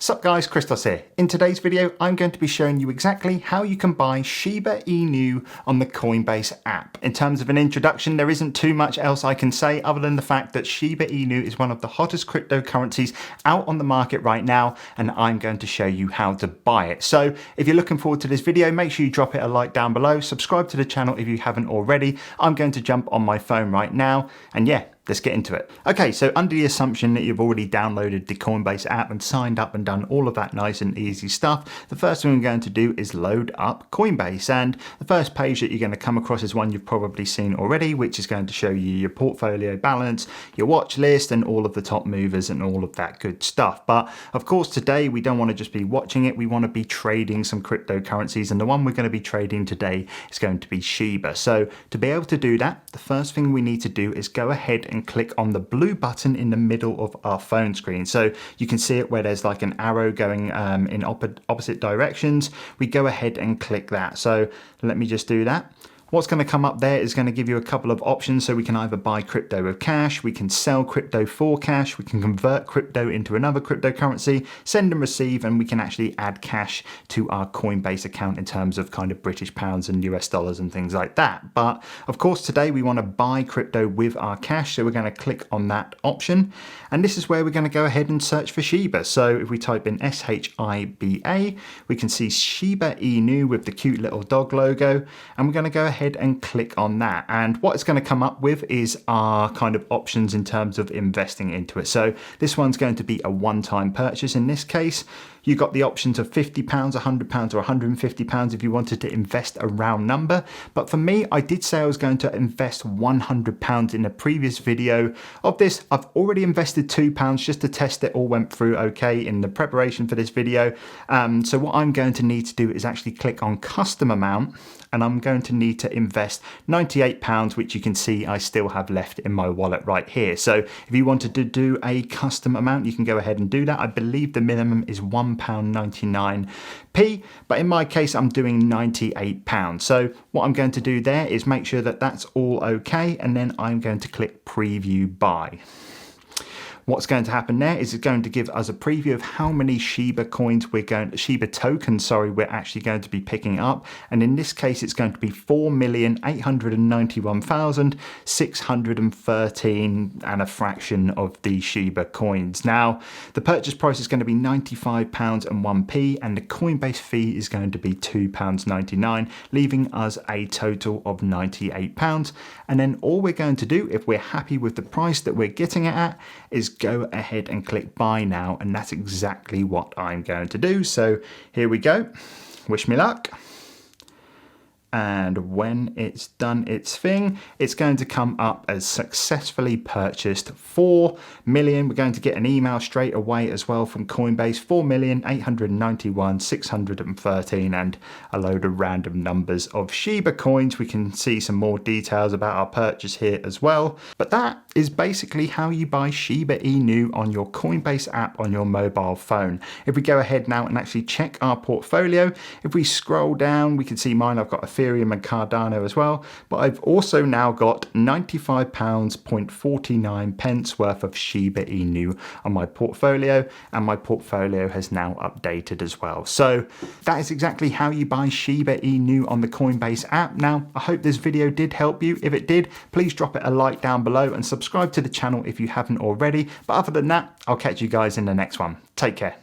Sup guys, Christos here. In today's video, I'm going to be showing you exactly how you can buy Shiba Inu on the Coinbase app. In terms of an introduction, there isn't too much else I can say other than the fact that Shiba Inu is one of the hottest cryptocurrencies out on the market right now, and I'm going to show you how to buy it. So if you're looking forward to this video, make sure you drop it a like down below, subscribe to the channel if you haven't already. I'm going to jump on my phone right now, and yeah, let's get into it. Okay, so under the assumption that you've already downloaded the Coinbase app and signed up and done all of that nice and easy stuff, the first thing we're going to do is load up Coinbase. And the first page that you're going to come across is one you've probably seen already, which is going to show you your portfolio balance, your watch list, and all of the top movers and all of that good stuff. But of course, today we don't want to just be watching it, we want to be trading some cryptocurrencies, and the one we're going to be trading today is going to be Shiba. So to be able to do that, the first thing we need to do is go ahead and click on the blue button in the middle of our phone screen. So you can see it where there's like an arrow going in opposite directions. We go ahead and click that. So let me just do that. What's going to come up there is going to give you a couple of options. So we can either buy crypto with cash, we can sell crypto for cash, we can convert crypto into another cryptocurrency, send and receive, and we can actually add cash to our Coinbase account in terms of kind of British pounds and US dollars and things like that. But of course, today we want to buy crypto with our cash. So we're going to click on that option. And this is where we're going to go ahead and search for Shiba. So if we type in SHIBA, we can see Shiba Inu with the cute little dog logo. And we're going to go ahead and click on that, and what it's going to come up with is our kind of options in terms of investing into it. So this one's going to be a one-time purchase. In this case, you got the options of £50, £100 or £150 if you wanted to invest a round number. But for me, I did say I was going to invest £100 in a previous video of this. I've already invested £2 just to test it all went through okay in the preparation for this video. So what I'm going to need to do is actually click on custom amount, and I'm going to need to invest £98, which you can see I still have left in my wallet right here. So if you wanted to do a custom amount, you can go ahead and do that. I believe the minimum is £1.99p, but in my case, I'm doing £98. So what I'm going to do there is make sure that that's all okay, and then I'm going to click preview buy. What's going to happen there is it's going to give us a preview of how many Shiba tokens, we're actually going to be picking up. And in this case, it's going to be 4,891,613 and a fraction of the Shiba coins. Now, the purchase price is going to be £95 and 1p, and the Coinbase fee is going to be £2.99, leaving us a total of £98. And then all we're going to do, if we're happy with the price that we're getting it at, is go ahead and click buy now, and that's exactly what I'm going to do. So here we go. Wish me luck. And when it's done its thing, it's going to come up as successfully purchased 4 million. We're going to get an email straight away as well from Coinbase, 4,891,613, and a load of random numbers of Shiba coins. We can see some more details about our purchase here as well. But that is basically how you buy Shiba Inu on your Coinbase app on your mobile phone. If we go ahead now and actually check our portfolio, if we scroll down, we can see mine. I've got Ethereum and Cardano as well, but I've also now got £95.49 worth of Shiba Inu on my portfolio, and my portfolio has now updated as well. So that is exactly how you buy Shiba Inu on the Coinbase app. Now, I hope this video did help you. If it did, please drop it a like down below and subscribe to the channel if you haven't already. But other than that, I'll catch you guys in the next one. Take care.